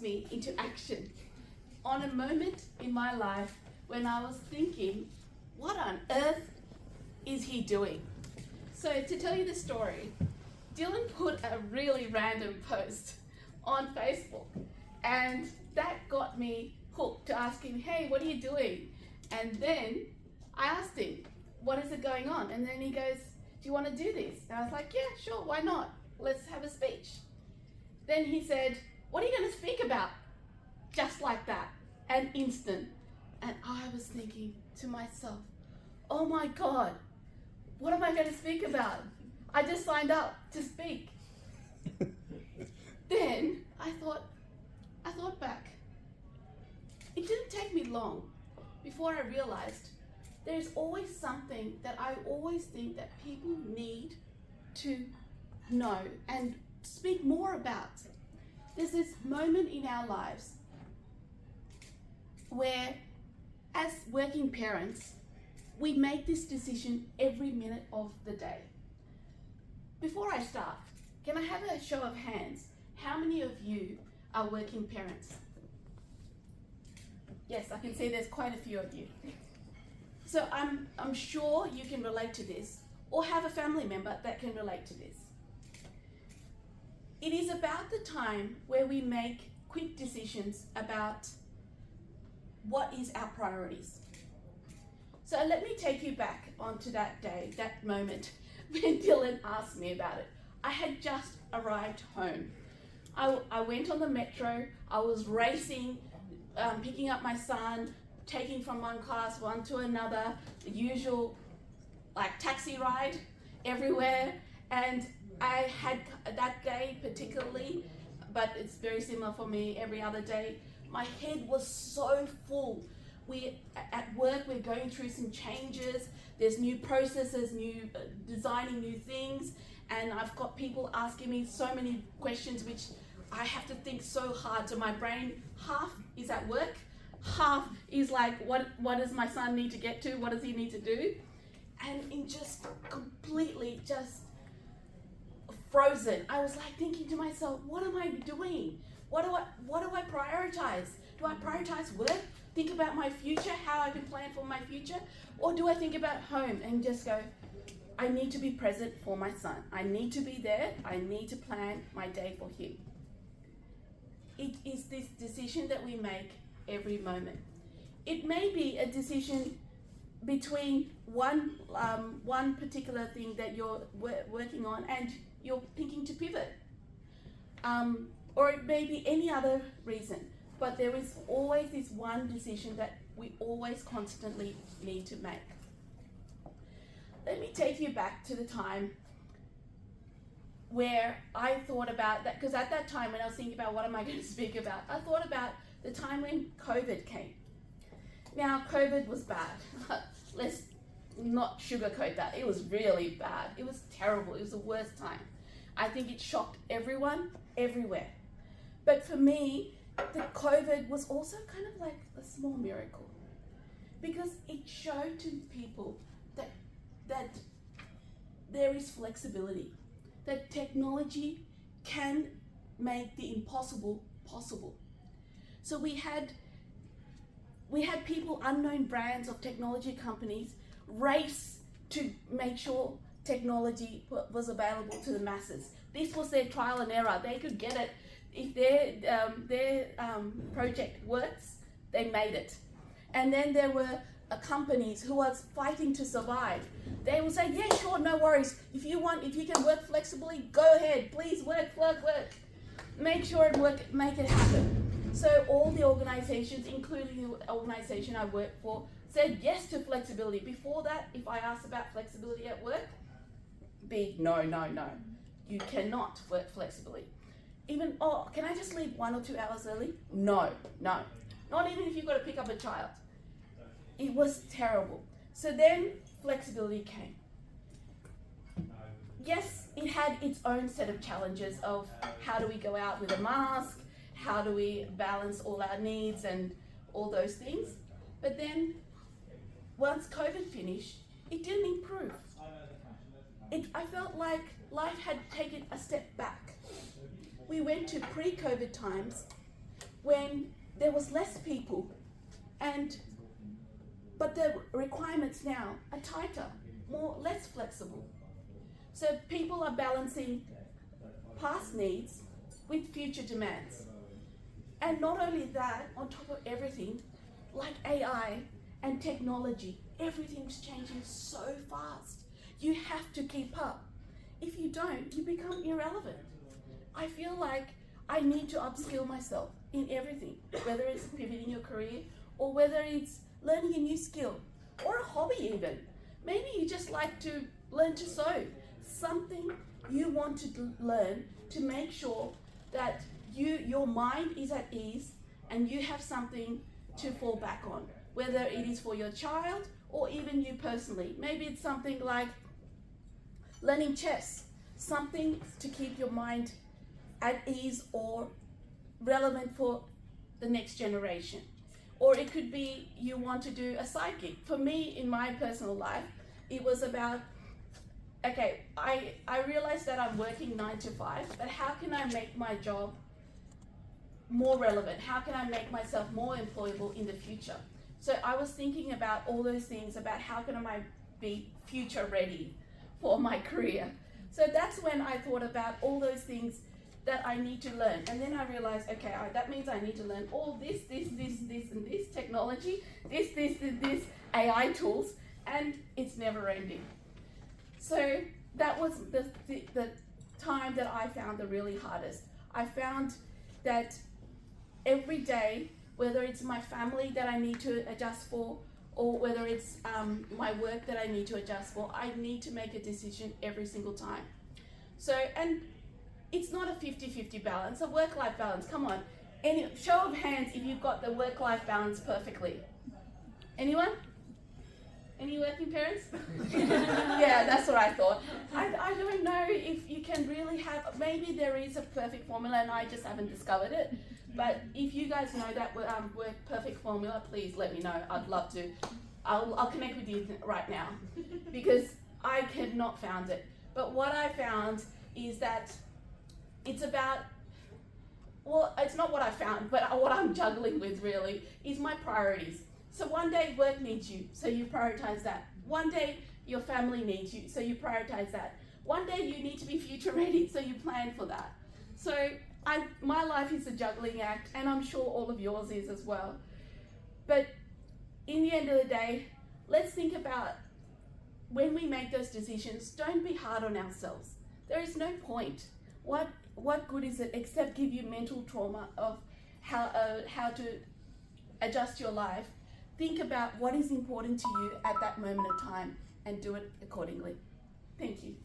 me into action on a moment in my life when I was thinking, what on earth is he doing? So to tell you the story, Dylan put a really random post on Facebook, and that got me hooked to ask him, hey, what are you doing? And then I asked him, what is it going on? And then he goes, do you want to do this? And I was like, yeah, sure, why not? Let's have a speech. Then he said, what are you going to speak about? Just like that, an instant. And I was thinking to myself, oh my God, what am I going to speak about? I just signed up to speak. Then I thought back. It didn't take me long before I realized there's always something that I always think that people need to know and speak more about. There's this moment in our lives where, as working parents, we make this decision every minute of the day. Before I start, can I have a show of hands? How many of you are working parents? Yes, I can see there's quite a few of you. So I'm sure you can relate to this, or have a family member that can relate to this. It is about the time where we make quick decisions about what is our priorities. So let me take you back onto that day, that moment when Dylan asked me about it. I had just arrived home. I went on the metro, I was racing, picking up my son, taking from one class one to another, the usual like taxi ride everywhere. And I had that day particularly, but it's very similar for me every other day, my head was so full. At work, we're going through some changes, there's new processes, designing new things, and I've got people asking me so many questions which I have to think so hard. So my brain, half is at work, half is like, what does my son need to get to? What does he need to do? And in just completely just frozen. I was like thinking to myself, what am I doing? What do I prioritize? Do I prioritize work? Think about my future, how I can plan for my future? Or do I think about home and just go, I need to be present for my son. I need to be there. I need to plan my day for him. It is this decision that we make every moment. It may be a decision between one particular thing that you're working on and you're thinking to pivot. Or it may be any other reason. But there is always this one decision that we always constantly need to make. Let me take you back to the time where I thought about that, because at that time when I was thinking about what am I going to speak about, I thought about the time when COVID came. Now, COVID was bad. Let's not sugarcoat that. It was really bad. It was terrible. It was the worst time. I think it shocked everyone, everywhere. But for me, the COVID was also kind of like a small miracle, because it showed to people that there is flexibility, that technology can make the impossible possible. So we had people, unknown brands of technology companies, race to make sure technology was available to the masses. This was their trial and error. They could get it. If their project works, they made it. And then there were companies who was fighting to survive. They will say, yeah, sure, no worries. If you can work flexibly, go ahead. Please work. Make sure it work, make it happen. So all the organizations, including the organization I work for, said yes to flexibility. Before that, if I asked about flexibility at work, big no. You cannot work flexibly. Even, can I just leave 1 or 2 hours early? No. Not even if you've got to pick up a child. It was terrible. So then flexibility came. Yes, it had its own set of challenges of how do we go out with a mask, how do we balance all our needs and all those things. But then once COVID finished, it didn't improve. I felt like life had taken a step back. We went to pre-COVID times when there was less people, but the requirements now are tighter, less flexible. So people are balancing past needs with future demands. And not only that, on top of everything, like AI and technology, everything's changing so fast. You have to keep up. If you don't, you become irrelevant. I feel like I need to upskill myself in everything, whether it's pivoting your career or whether it's learning a new skill or a hobby even. Maybe you just like to learn to sew. Something you want to learn to make sure that your mind is at ease and you have something to fall back on, whether it is for your child or even you personally. Maybe it's something like learning chess, something to keep your mind at ease or relevant for the next generation. Or it could be you want to do a side gig. For me, in my personal life, it was about, okay, I realized that I'm working 9 to 5, but how can I make my job more relevant? How can I make myself more employable in the future? So I was thinking about all those things, about how can I be future ready for my career. So that's when I thought about all those things that I need to learn. And then I realized, okay, that means I need to learn all this, and this technology, this AI tools, and it's never ending. So that was the time that I found the really hardest. I found that every day, whether it's my family that I need to adjust for, or whether it's my work that I need to adjust for, I need to make a decision every single time. So, and it's not a 50-50 balance, a work-life balance. Come on, any show of hands if you've got the work-life balance perfectly. Anyone? Any working parents? Yeah, that's what I thought. I don't know if you can really have, maybe there is a perfect formula and I just haven't discovered it. But if you guys know that work perfect formula, please let me know. I'd love to. I'll connect with you right now because I had not found it. But what I found is that it's about, well, it's not what I found, but what I'm juggling with really is my priorities. So one day work needs you, so you prioritize that. One day your family needs you, so you prioritize that. One day you need to be future ready, so you plan for that. So my life is a juggling act, and I'm sure all of yours is as well. But in the end of the day, let's think about when we make those decisions, don't be hard on ourselves. There is no point. What good is it except give you mental trauma of how to adjust your life? Think about what is important to you at that moment of time and do it accordingly. Thank you.